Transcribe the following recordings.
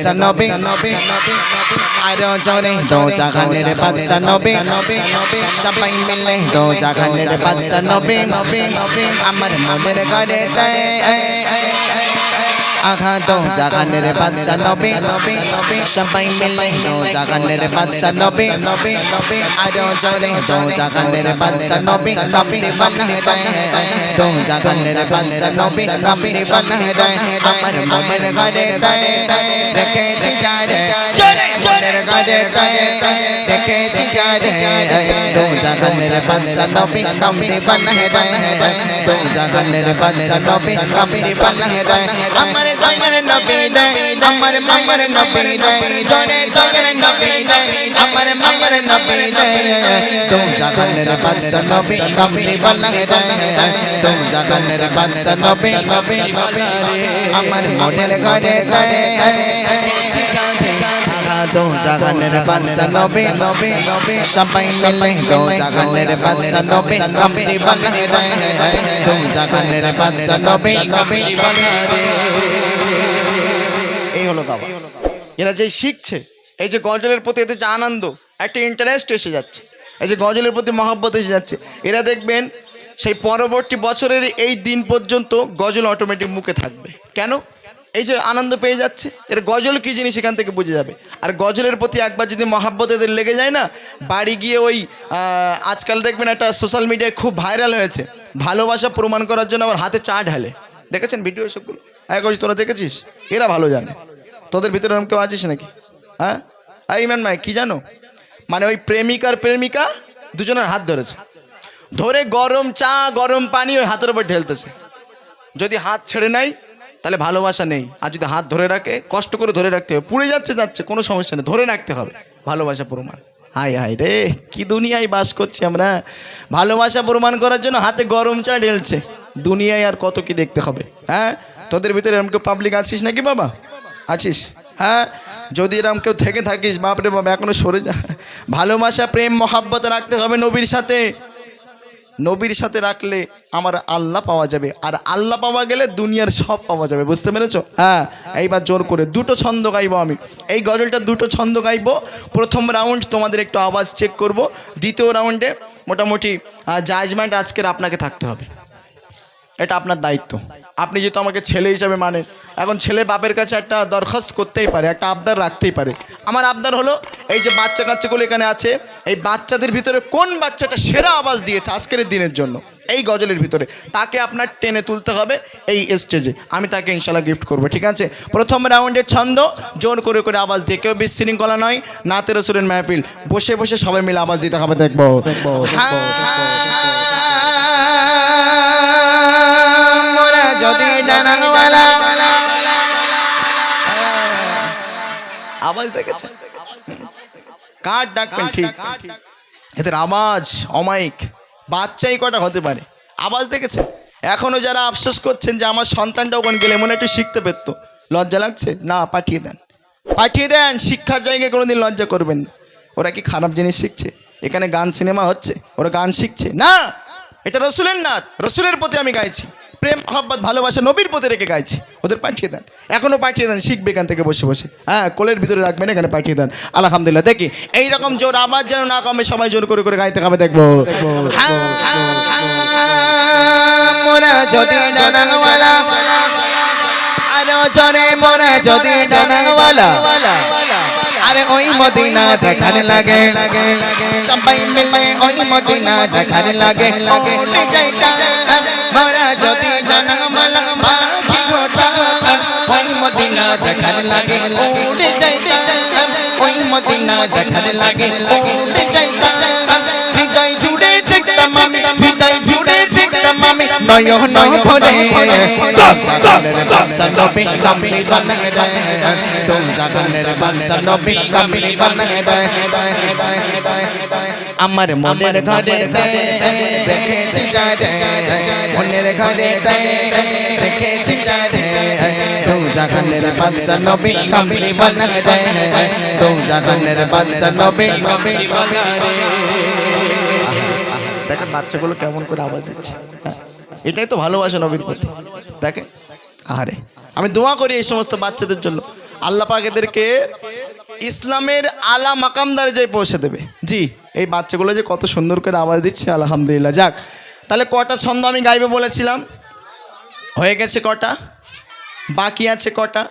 নবী আরো জোরে দো জাহানের বাদশা নবী সবাই মিলে দো জাহানের বাদশা নবী আমার মনের ঘরে আহা দো জাহানের বাদশা নবী সবাই মিলে দো জাহানের বাদশা নবী আরো জোরে দো জাহানের বাদশা নবী নবী বানায় দো জাহানের বাদশা নবী নবী বানায় আমার মনের ঘরে রেখেছি যারে মনের ঘরে রেখেছি যারে দো জাহানের বাদশা নবী নবী বানায় দো জাহানের বাদশা নবী নবী বানায় আমার দয়ার নবী রে আমার মায়ের নবী রে জনে দয়ার নবী রে আমার মায়ের নবী রে দো জাহানের বাদশা নবী নবী বানায় দো জাহানের বাদশা নবী নবী বানায় আমার মনের ঘরে দো জাহানের বাদশা নবী সবাই মিলে দো জাহানের বাদশা নবী নবী বানায় দো জাহানের বাদশা নবী নবী বানায়। এই হলো বাবা, এরা যে শিখছে, এই যে গজলের প্রতি এদের যে আনন্দ, একটা ইন্টারেস্ট এসে যাচ্ছে, এই যে গজলের প্রতি মহব্বত এসে যাচ্ছে, এরা দেখবেন সেই পরবর্তী বছরের এই দিন পর্যন্ত গজল অটোমেটিক মুখে থাকবে। কেন? এই যে আনন্দ পেয়ে যাচ্ছে, এর গজল কী জিনিস এখান থেকে বুঝে যাবে। আর গজলের প্রতি একবার যদি মহাব্বত এদের লেগে যায় না, বাড়ি গিয়ে ওই আজকাল দেখবেন একটা সোশ্যাল মিডিয়ায় খুব ভাইরাল হয়েছে, ভালোবাসা প্রমাণ করার জন্য আবার হাতে চা ঢালে। দেখেছেন ভিডিও এসবগুলো? হ্যাঁ কইছি, তোরা দেখেছিস? এরা ভালো জানে। তোদের ভিতরে এরকম কেউ আছিস নাকি? হ্যাঁ ইমান ভাই, কি জানো, মানে ওই প্রেমিকার প্রেমিকা দুজনের হাত ধরেছে, ধরে গরম চা গরম পানি ওই হাতের উপর ঢেলতেছে। যদি হাত ছেড়ে নেয় তাহলে ভালোবাসা নেই, আর যদি হাত ধরে রাখে, কষ্ট করে ধরে রাখতে হবে, পুড়ে যাচ্ছে কোনো সমস্যা নেই, ধরে রাখতে হবে, ভালোবাসা প্রমাণ। হাই হাই রে, কি দুনিয়ায় বাস করছি আমরা। ভালোবাসা প্রমাণ করার জন্য হাতে গরম চা ঢেলছে। দুনিয়ায় আর কত কি দেখতে হবে। হ্যাঁ, তোদের ভিতরে এরকম কেউ পাবলিক আছিস নাকি বাবা? আছিস? হ্যাঁ, যদি এরকম কেউ থেকে থাকিস, বাপরে বাবা এখনো সরে যা। ভালোবাসা প্রেম মহাব্বত রাখতে হবে নবীর সাথে। নবীর সাথে রাখলে আমার আল্লাহ পাওয়া যাবে, আর আল্লাহ পাওয়া গেলে দুনিয়ার সব পাওয়া যাবে। বুঝতে পেরেছো? হ্যাঁ, এইবার জোর করে দুটো ছন্দ গাইবো আমি। এই গজলটা দুটো ছন্দ গাইবো। প্রথম রাউন্ড তোমাদের একটু আওয়াজ চেক করব, দ্বিতীয় রাউন্ডে মোটামুটি জাজমেন্ট আজকের আপনাকে থাকতে হবে। এটা আপনার দায়িত্ব। আপনি যেহেতু আমাকে ছেলে হিসাবে মানেন, এখন ছেলে বাপের কাছে একটা দরখাস্ত করতেই পারে, একটা আবদার রাখতেই পারে। আমার আবদার হলো, এই যে বাচ্চা কাচ্চাগুলো এখানে আছে, এই বাচ্চাদের ভিতরে কোন বাচ্চাটা সেরা আওয়াজ দিয়েছে আজকের দিনের জন্য এই গজলের ভিতরে, তাকে আপনার টেনে তুলতে হবে এই স্টেজে। আমি তাকে ইনশাল্লাহ গিফট করবো, ঠিক আছে? প্রথম রাউন্ডের ছন্দ জোর করে করে আওয়াজ দিয়ে, কেউ বিশৃঙ্খলা নয়, নাতে রসুলের মাহফিল, বসে বসে সবাই মিলে আওয়াজ দিতে হবে। দেখবো যদি জানাওয়ালা আওয়াজ দেখেছে, কার ডাকবেন ঠিক, এদের আওয়াজ অমায়িক। বাচ্চাই কটা হতে পারে, আওয়াজ দেখেছে। এখনো যারা আফসোস করছেন যে আমার সন্তানটা ওখানে গেলে মনে একটু শিখতে পেতো, লজ্জা লাগছে না, পাঠিয়ে দেন, পাঠিয়ে দেন। শিক্ষার জায়গায় কোনোদিন লজ্জা করবেন না। ওরা কি খারাপ জিনিস শিখছে? এখানে গান সিনেমা হচ্ছে, ওরা গান শিখছে না। এটা রসুলের নাচ, রসুলের প্রতি আমি গাইছি, প্রেম মহব্বত ভালোবাসা নবীর প্রতি রেখে গাইছি। ওদের পাঠিয়ে দেন, এখনো পাঠিয়ে দেন, শিখবে এখান থেকে বসে বসে। হ্যাঁ, কোলের ভিতরে রাখবেন, এখানে পাঠিয়ে দেন। আলহামদুলিল্লাহ। দেখি এইরকম জোর আওয়াজ যেন না কমে, সবাই জোর করে করে গাইতে হবে। দেখবো মোরা যদি জানাওয়ালা, আরো জনে মোরা যদি জানাওয়ালা, আরে ওই মদিনা দেখার লাগে, সবাই মিলে ওই মদিনা দেখার লাগে, উঠে যাইতাম মোরা যদি জানাওয়ালা, পাখি হতাম ওই মদিনা দেখার লাগে, উঠে যাইতাম ওই মদিনা দেখার লাগে, উঠে যাইতাম। হৃদয় জুড়ে দেখতাম আমি, হৃদয় জুড়ে দেখতাম আমি, নয়ন ভরে জাহানের বাদশা নবী নবী বানায় তো জাহানের বাদশা নবী নবী বানায়। আমার মনের ঘরে রেখেছি যারে, মনের ঘরে রেখেছি যারে, তো জাহানের বাদশা নবী নবী বানায় তো জাহানের বাদশা নবী নবী বানায়। দেখেন বাচ্চাগুলো কেমন করে আওয়াজ দিচ্ছে, এটাই তো ভালোবাসা নবীর প্রতি। দেখেন, আরে আমি দোয়া করি এই সমস্ত বাচ্চাদের জন্য, আল্লাহ পাক এদেরকে ইসলামের আলা মাকাম দরজায় পৌঁছে দেবে। জি, এই বাচ্চাগুলো যে কত সুন্দর করে আওয়াজ দিচ্ছে, আলহামদুলিল্লাহ। যাক, তাহলে কটা ছন্দ আমি গাইবে বলেছিলাম, হয়ে গেছে কটা, বাকি আছে কটা?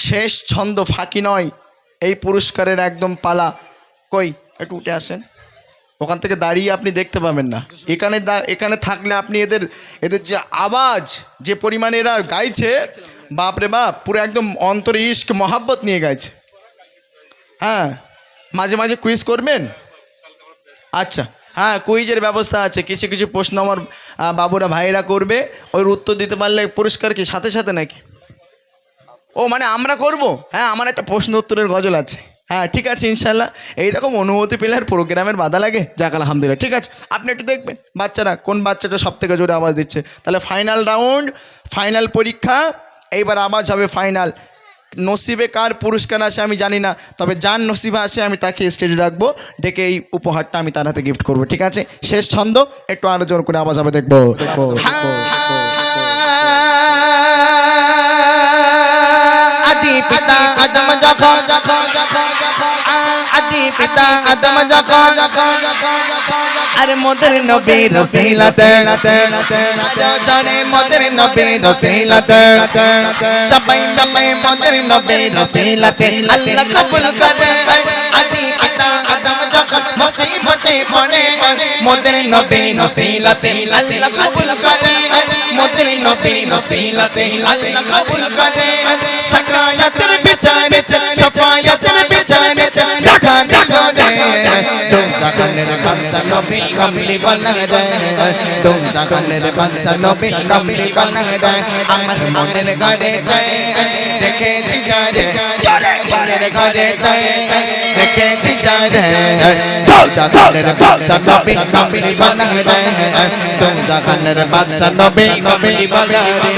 শেষ ছন্দ, ফাঁকি নয়, এই পুরস্কারের একদম পালা। কই একটু উঠে আসেন, ওখান থেকে দাঁড়িয়ে আপনি দেখতে পাবেন না। এখানে থাকলে আপনি এদের যে আওয়াজ, যে পরিমাণে এরা গাইছে, বাপরে বাপ, পুরো একদম অন্তরে ইশক মহাব্বত নিয়ে গাইছে। হ্যাঁ, মাঝে মাঝে কুইজ করবেন? আচ্ছা, হ্যাঁ, কুইজের ব্যবস্থা আছে। কিছু কিছু প্রশ্ন আমার বাবুরা ভাইয়েরা করবে, ওর উত্তর দিতে পারলে পুরস্কার কি সাথে সাথে নাকি? ও মানে আমরা করব? হ্যাঁ, আমার একটা প্রশ্ন উত্তরের গজল আছে। হ্যাঁ ঠিক আছে, ইনশাল্লাহ। এইরকম অনুমতি পেলে আর প্রোগ্রামের বাধা লাগে? যাক আলহামদুলিল্লাহ, ঠিক আছে। আপনি একটু দেখবেন বাচ্চারা কোন বাচ্চাটা সব থেকে জোরে আওয়াজ দিচ্ছে। তাহলে ফাইনাল রাউন্ড, ফাইনাল পরীক্ষা, এইবার আওয়াজ হবে ফাইনাল। নসিবে কার পুরস্কার আছে আমি জানি না, তবে যার নসিবে আছে আমি তাকে স্টেজে রাখবো, ডেকে এই উপহারটা আমি তার হাতে গিফট করবো। ঠিক আছে, শেষ ছন্দ, একটু আরো জোর করে আওয়াজ হবে, দেখবো। আদি পিতা আদম যখন, আদি পিতা আদম যখন, আরে মোদের নবী রসিলাতে, আরো জানে মোদের নবী রসিলাতে, সবাই সবাই মোদের নবী রসিলাতে আল্লাহ কবুল করে। আদি পিতা আদম যখন মুসিবতে পড়ে, মোদের নবী রসিলাতে আল্লাহ কবুল করে। মোদের নবী রসিলাতে আল্লাহ কবুল করে। শাকায়াতের বিচারে, শাফায়াতের বিচারে দেখা দিগো রে, তুম জাহানের বাদশা নবী কামলি বানা রে, তুম জাহানের বাদশা নবী কামলি বানা রে। আমার মনের ঘরে দেখেছি যারে, মনের ঘরে দেখেছি যারে, তুম জাহানের বাদশা নবী কামলি বানা রে, তুম জাহানের বাদশা নবী কামলি বানা রে।